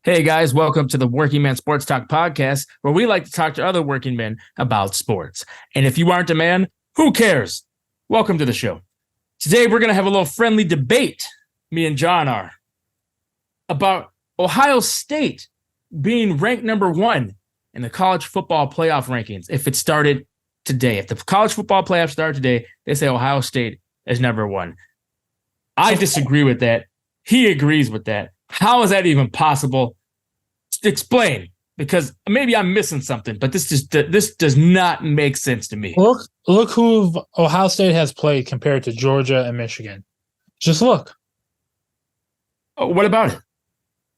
Hey guys, welcome to the Working Man Sports Talk podcast, where we like to talk to other working men about sports. And if you aren't a man, who cares? Welcome to the show. Today we're going to have a little friendly debate, me and John are, about Ohio State being ranked number one in the college football playoff rankings. If it started today, if the college football playoff started today, they say Ohio State is number one. I disagree with that. He agrees with that. How is that even possible? Explain, because maybe I'm missing something, but this does not make sense to me. Look who Ohio State has played compared to Georgia and Michigan. Just look. Oh, what about it?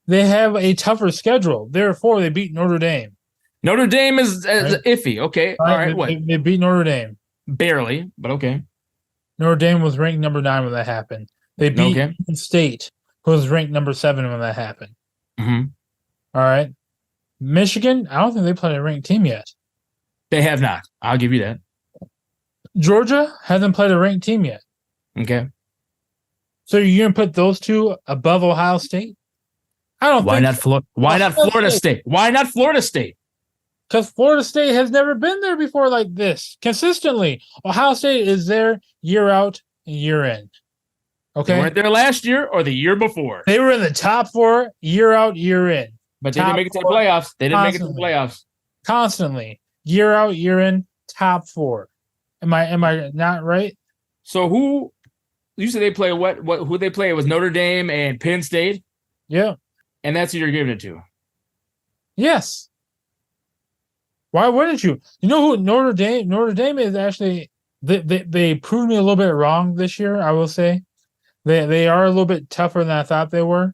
They have a tougher schedule. Therefore, they beat Notre Dame. Notre Dame is iffy. Okay, all right. What? They beat Notre Dame. Barely, but okay. Notre Dame was ranked number 9 when that happened. They beat Penn State, who was ranked number 7 when that happened. Mm-hmm. All right. Michigan, I don't think they played a ranked team yet. They have not. I'll give you that. Georgia hasn't played a ranked team yet. Okay. So you're going to put those two above Ohio State? I don't Why think not so. Why not Florida State? Why not Florida State? Because Florida State has never been there before like this. Consistently. Ohio State is there year out and year in. Okay. They weren't there last year or the year before. They were in the top 4 year out, year in. But they didn't make it to the playoffs. They didn't make it to the playoffs. Constantly. Year out, year in, top 4. Am I not right? So who you said they play who they play? It was Notre Dame and Penn State? Yeah. And that's who you're giving it to. Yes. Why wouldn't you? You know who Notre Dame is actually they proved me a little bit wrong this year, I will say. They are a little bit tougher than I thought they were.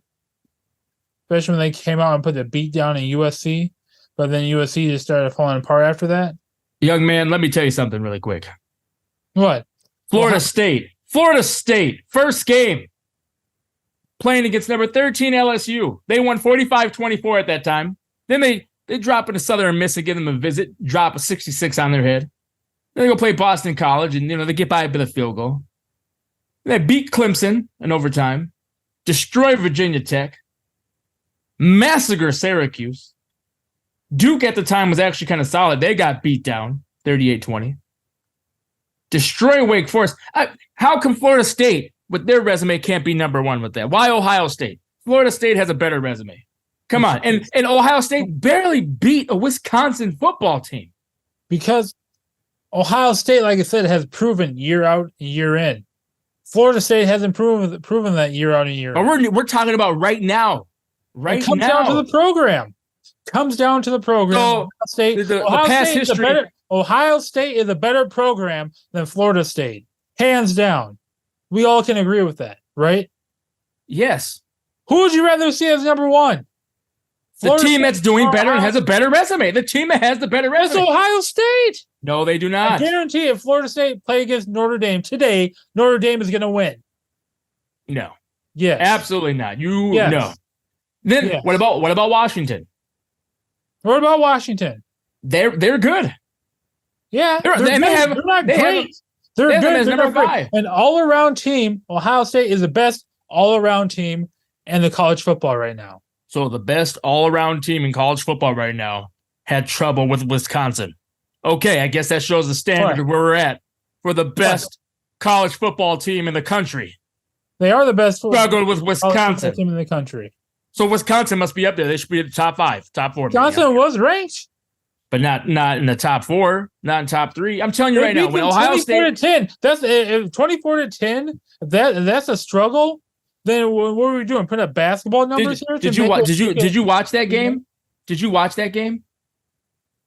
Especially when they came out and put the beat down in USC. But then USC just started falling apart after that. Young man, let me tell you something really quick. What? Florida State, first game. Playing against number 13 LSU. They won 45-24 at that time. Then they drop into Southern Miss and give them a visit, drop a 66 on their head. Then they go play Boston College, and they get by with a field goal. They beat Clemson in overtime, destroy Virginia Tech, massacre Syracuse. Duke at the time was actually kind of solid. They got beat down 38-20. Destroy Wake Forest. How come Florida State, with their resume, can't be number one with that? Why Ohio State? Florida State has a better resume. Come on. And Ohio State barely beat a Wisconsin football team. Because Ohio State, like I said, has proven year out, year in. Florida State hasn't proven that year out and year in. But we're talking about right now. It comes down to the program. So Ohio State is a better program than Florida State. Hands down. We all can agree with that, right? Yes. Who would you rather see as number one? The team that's doing better and has a better resume. The team that has the better resume. It's Ohio State. No, they do not. I guarantee if Florida State play against Notre Dame today, Notre Dame is going to win. No. Yes. Absolutely not. No. Then what about Washington? What about Washington? They're good. Yeah. They're not great. They're good. They're number 5. An all-around team, Ohio State is the best all-around team in the college football right now. So the best all-around team in college football right now had trouble with Wisconsin. Okay, I guess that shows the standard of where we're at for the best college football team in the country. They are the best struggled with Wisconsin team in the country. So Wisconsin must be up there. They should be in the top 5, top 4. Wisconsin was ranked. But not in the top 4, not in top 3. I'm telling you right now, when Ohio State 24-10, that's 24-10. That's a struggle. Then what are we doing? Put up basketball numbers here? Did you watch that game? Did you watch that game?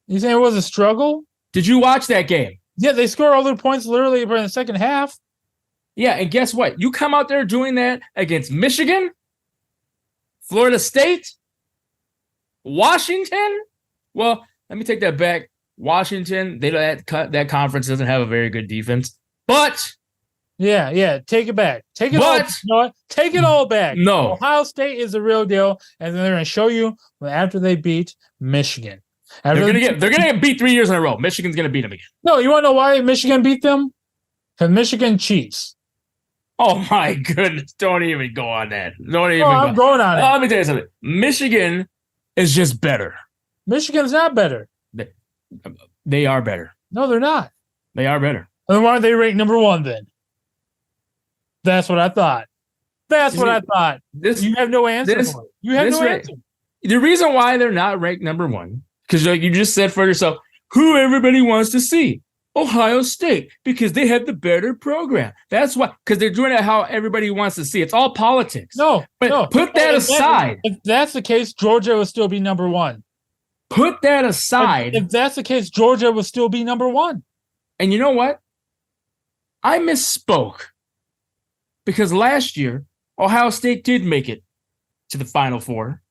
You saying it was a struggle? Did you watch that game? Yeah, they score all their points literally in the second half. Yeah, and guess what? You come out there doing that against Michigan, Florida State, Washington. Well, let me take that back. Washington, that conference doesn't have a very good defense. But yeah, take it back. Take it all back. No. Ohio State is the real deal, and then they're going to show you after they beat Michigan. They're gonna get beat 3 years in a row. Michigan's gonna beat them again. No, you want to know why Michigan beat them? Because Michigan cheats. Oh my goodness! Don't even go on that. I'm going on it. Let me tell you something. Michigan is just better. Michigan's not better. They are better. No, they're not. They are better. Then why are they ranked number 1 then? That's what I thought. That's what I thought. You have no answer for it. You have no answer. The reason why they're not ranked number 1, because like you just said for yourself, who everybody wants to see. Ohio State, because they have the better program. That's why, because they're doing it how everybody wants to see. It's all politics. No. Put that aside. If that's the case, Georgia will still be number 1. Put that aside. If that's the case, Georgia will still be number 1. And you know what? I misspoke. Because last year, Ohio State did make it to the Final Four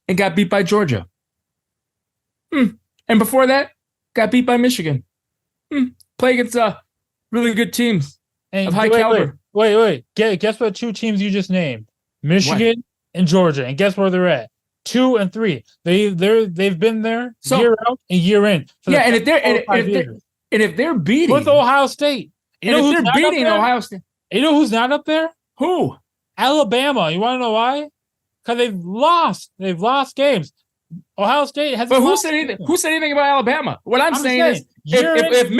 and got beat by Georgia. And before that, got beat by Michigan. Play against really good teams of high caliber. Wait. Guess what 2 teams you just named? Michigan and Georgia. And guess where they're at? 2 and 3. They've been there year out and year in. And if they're beating with Ohio State, if they're beating Ohio State, you know who's not up there? Who? Alabama. You want to know why? Because they've lost. They've lost games. Ohio State has. But who said anything about Alabama? What I'm saying is, if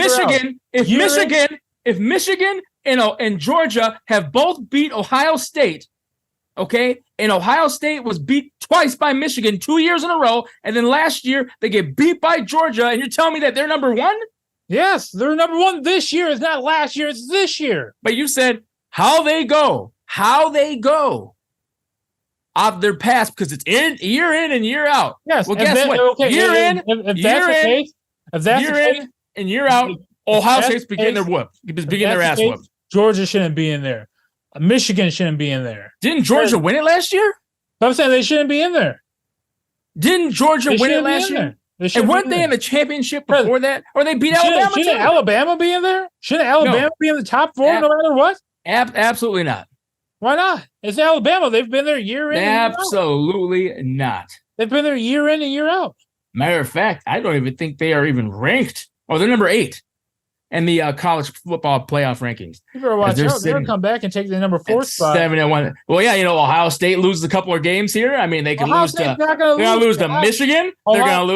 Michigan and Georgia have both beat Ohio State, okay, and Ohio State was beat twice by Michigan 2 years in a row, and then last year they get beat by Georgia, and you're telling me that they're number 1? Yes, they're number 1 this year. It's not last year. It's this year. But you said how they go off their past because it's year in and year out. Yes. Well, guess what? Okay, year in, and year out, Ohio State's beginning their whoop. Beginning their ass whoop. Georgia shouldn't be in there. Michigan shouldn't be in there. Didn't Georgia win it last year? I'm saying they shouldn't be in there. Didn't Georgia win it last year? And weren't they in the championship before that? Or they beat Alabama? Shouldn't Alabama be in there? Shouldn't Alabama be in the top 4 no matter what? Absolutely not. Why not? It's Alabama. They've been there year in and year out. Absolutely not. They've been there year in and year out. Matter of fact, I don't even think they are even ranked. Oh, they're number 8 in the college football playoff rankings. You better watch out. They're going to come back and take the number 4 spot. 7-1. Well, yeah, Ohio State loses a couple of games here. I mean, they can lose to Michigan.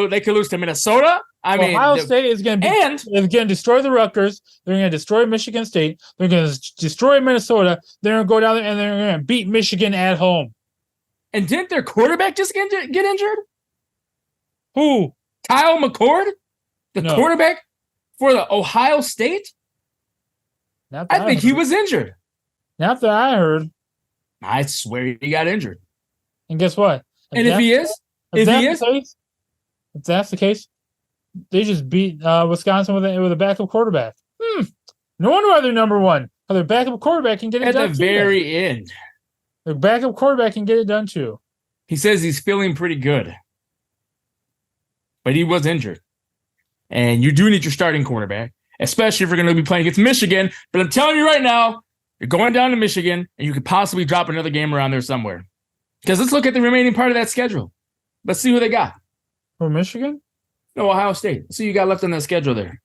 They could lose to Minnesota. Ohio State is going to destroy the Rutgers. They're going to destroy Michigan State. They're going to destroy Minnesota. They're going to go down there and they're going to beat Michigan at home. And didn't their quarterback just get injured? Who? Kyle McCord, quarterback for the Ohio State. I think he was injured. Not that I heard. I swear he got injured. And guess what? If that's the case, they just beat Wisconsin with a backup quarterback. No wonder why they're number 1. Their backup quarterback can get it done at the very end. Their backup quarterback can get it done too. He says he's feeling pretty good, but he was injured. And you do need your starting quarterback, especially if you're going to be playing against Michigan. But I'm telling you right now, you're going down to Michigan, and you could possibly drop another game around there somewhere. Because let's look at the remaining part of that schedule. Let's see who they got. For Michigan? No, Ohio State. Let's see who you got left on that schedule there.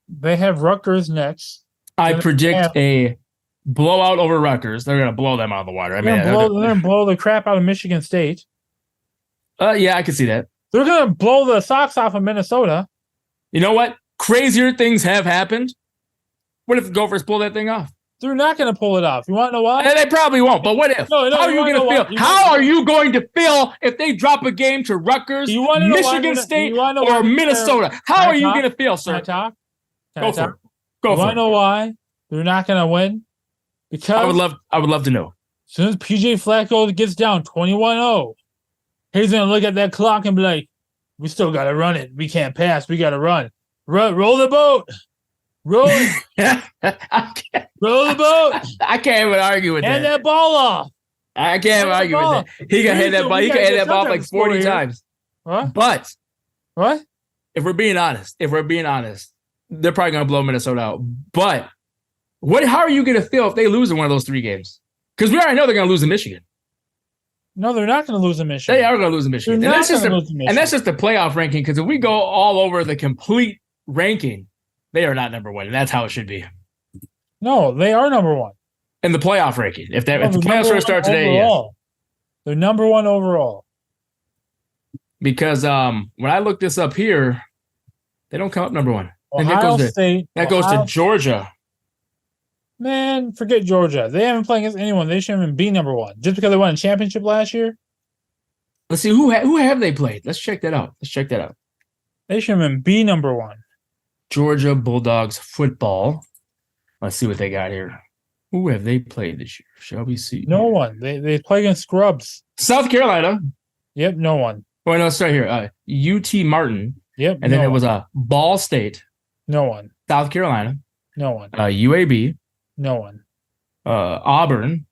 They have Rutgers next. I predict a blowout over Rutgers. They're going to blow them out of the water. They're going to blow the crap out of Michigan State. Yeah, I can see that. They're going to blow the socks off of Minnesota. You know what? Crazier things have happened. What if the Gophers pull that thing off? They're not going to pull it off. You want to know why? They probably won't, but what if? How are you going to feel? How are you going to feel if they drop a game to Rutgers, Michigan State, or Minnesota? How are you going to feel, sir? Can I talk? Go for it. You want to know why they're not going to win? Because I would love to know. As soon as PJ Flacco gets down 21-0, he's going to look at that clock and be like, we still got to run it. We can't pass. We got to run. Roll the boat. Roll it. Roll the boat. I can't even argue with that. Hand that ball off. I can't even argue with that. He can hit that ball. He can hit that ball like 40 times. What? But what? If we're being honest, they're probably going to blow Minnesota out. But how are you going to feel if they lose in one of those 3 games? Because we already know they're going to lose in Michigan. No, they're not going to lose in Michigan. They are going to lose in Michigan. And that's just the playoff ranking, because if we go all over the complete ranking, they are not number 1, and that's how it should be. No, they are number 1. In the playoff ranking. If the playoffs were to start today, overall. Yes. They're number 1 overall. because when I look this up here, they don't come up number one. And Ohio State. That goes to Georgia. Man, forget Georgia. They haven't played against anyone. They shouldn't even be number one. Just because they won a championship last year? Let's see, who have they played? Let's check that out. They shouldn't even be number one. Georgia Bulldogs football. Let's see what they got here. Who have they played this year? Shall we see? No one. They play against scrubs. South Carolina. Yep, no one. Oh, no, start here. UT Martin. Yep. And then it was a Ball State. No one. South Carolina. No one. UAB. No one. Auburn.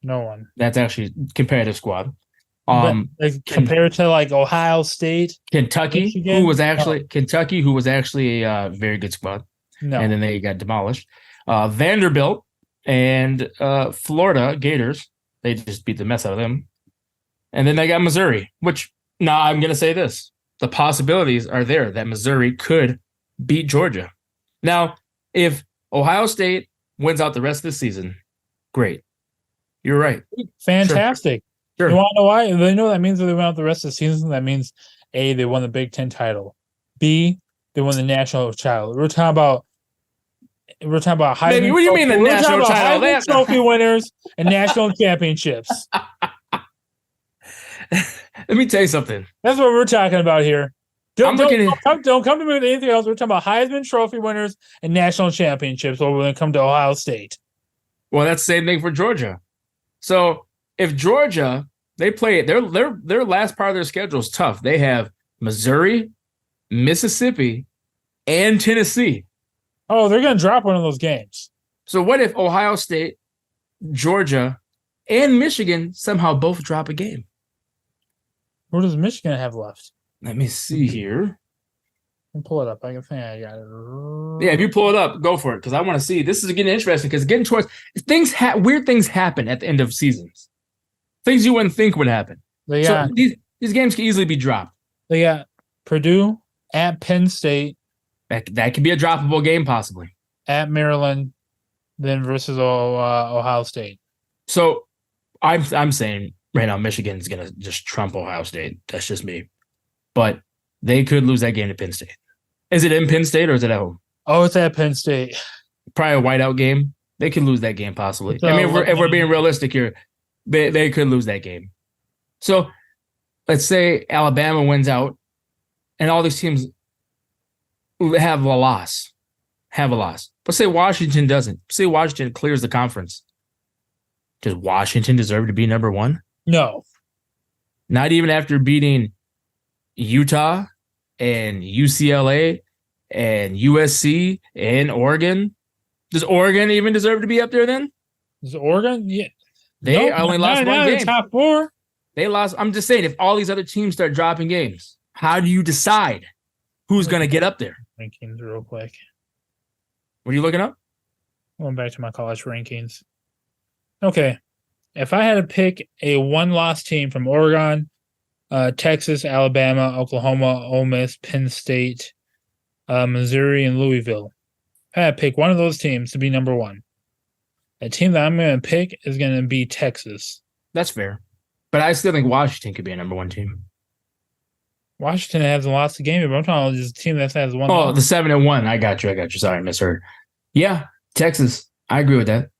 No one. That's actually competitive squad. Compared to like Ohio State, Kentucky, Michigan? who was actually a very good squad. No. And then they got demolished. Vanderbilt and Florida Gators. They just beat the mess out of them. And then they got Missouri, which now I'm going to say this. The possibilities are there that Missouri could beat Georgia. Now, if Ohio State wins out the rest of the season, great. You're right. Fantastic. Sure. You want to know why? They know that means that they went out the rest of the season. That means A, they won the Big Ten title. B, they won the national title. We're talking about Heisman. Baby, what do you mean the national title? Heisman Trophy winners and national championships. Let me tell you something. That's what we're talking about here. Don't come to me with anything else. We're talking about Heisman Trophy winners and national championships when it comes to Ohio State. Well, that's the same thing for Georgia. So if Georgia, they play their last part of their schedule is tough. They have Missouri, Mississippi, and Tennessee. Oh, they're going to drop one of those games. So what if Ohio State, Georgia, and Michigan somehow both drop a game? What does Michigan have left? Let me see here. Pull it up. I think I got it. Yeah, if you pull it up, go for it, because I want to see. This is getting interesting because getting towards weird things happen at the end of seasons. Things you wouldn't think would happen. So these games can easily be dropped. They got Purdue at Penn State. That could be a droppable game, possibly. At Maryland, then versus Ohio State. So I'm saying right now Michigan's gonna just trump Ohio State. That's just me. But they could lose that game to Penn State. Is it in Penn State or is it at home? Oh, it's at Penn State. Probably a whiteout game. They could lose that game possibly. I mean, if we're being realistic here, they could lose that game. So let's say Alabama wins out, and all these teams have a loss. But say Washington doesn't. Say Washington clears the conference. Does Washington deserve to be number one? No. Not even after beating Utah and UCLA and USC and Oregon. Does Oregon even deserve to be up there then? Is Oregon? Yeah. They only lost one game. Top four. They lost. I'm just saying, if all these other teams start dropping games, how do you decide who's going to get up there? Rankings real quick. What are you looking up? Going back to my college rankings. Okay. If I had to pick a one-loss team from Oregon, Texas, Alabama, Oklahoma, Ole Miss, Penn State, Missouri, and Louisville, if I had to pick one of those teams to be number one, a team that I'm going to pick is going to be Texas. That's fair. But I still think Washington could be a number one team. Washington hasn't lost a game, but I'm talking about just a team that has one. Oh, the 7-1. I got you. Sorry, I misheard. Yeah, Texas. I agree with that.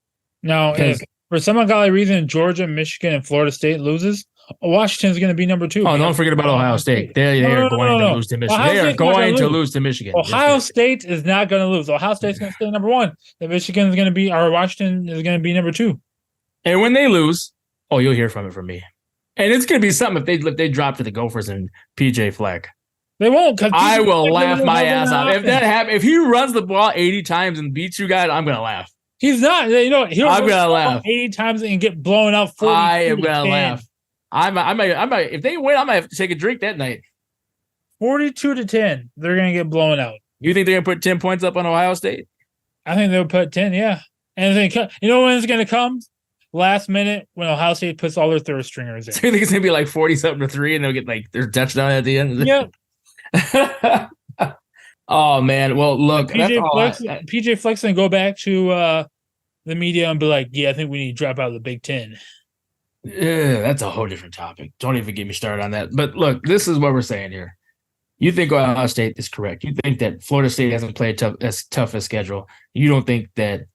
Now, if for some ungodly reason Georgia, Michigan, and Florida State loses, Washington's going to be number two. Oh, don't forget about Ohio State. They're going to lose to Michigan. They are going to lose to Michigan. Ohio State is not going to lose. Ohio State's going to stay number one. The Michigan is going to be, or Washington is going to be number two. And when they lose, you'll hear from it from me. And it's going to be something if they drop to the Gophers and PJ Fleck. They won't. I will laugh my ass off. If that happens, if he runs the ball 80 times and beats you guys, I'm going to laugh. He's not. You know, I'm going to laugh 80 times and get blown out 40. I am going to laugh. I might, if they win, I might have to take a drink that night. 42-10. They're going to get blown out. You think they're going to put 10 points up on Ohio State? I think they'll put 10, yeah. And you know when it's going to come? Last minute when Ohio State puts all their third stringers in. So you think it's going to be like 40-something-3 and they'll get like their touchdown at the end? Yep. Oh, man. Well, look. PJ Flex going to go back to the media and be like, yeah, I think we need to drop out of the Big Ten. That's a whole different topic. Don't even get me started on that. But look, this is what we're saying here. You think Ohio State is correct. You think that Florida State hasn't played as tough a schedule. You don't think that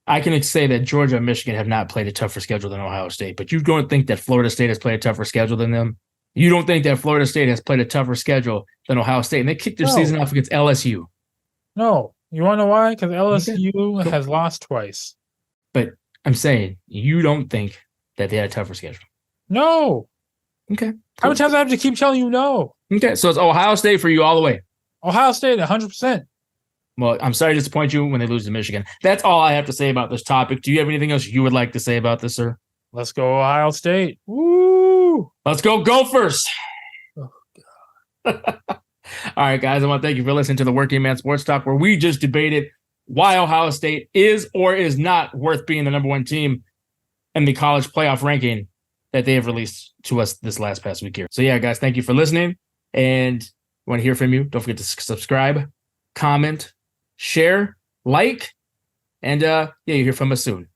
I can say that Georgia and Michigan have not played a tougher schedule than Ohio State, but you don't think that Florida State has played a tougher schedule than them. You don't think that Florida State has played a tougher schedule than Ohio State, and they kicked their season off against LSU. No, you want to know why? Because LSU has lost twice. But I'm saying you don't think that they had a tougher schedule. No. Okay. How many times do I have to keep telling you no? Okay, so it's Ohio State for you all the way. Ohio State, 100%. Well, I'm sorry to disappoint you when they lose to Michigan. That's all I have to say about this topic. Do you have anything else you would like to say about this, sir? Let's go Ohio State. Woo! Let's go Gophers. Oh, God. All right, guys, I want to thank you for listening to the Working Man Sports Talk, where we just debated why Ohio State is or is not worth being the number one team in the college playoff ranking that they have released to us this past week here. So, yeah, guys, thank you for listening. And I want to hear from you. Don't forget to subscribe, comment, share, like, and you hear from us soon.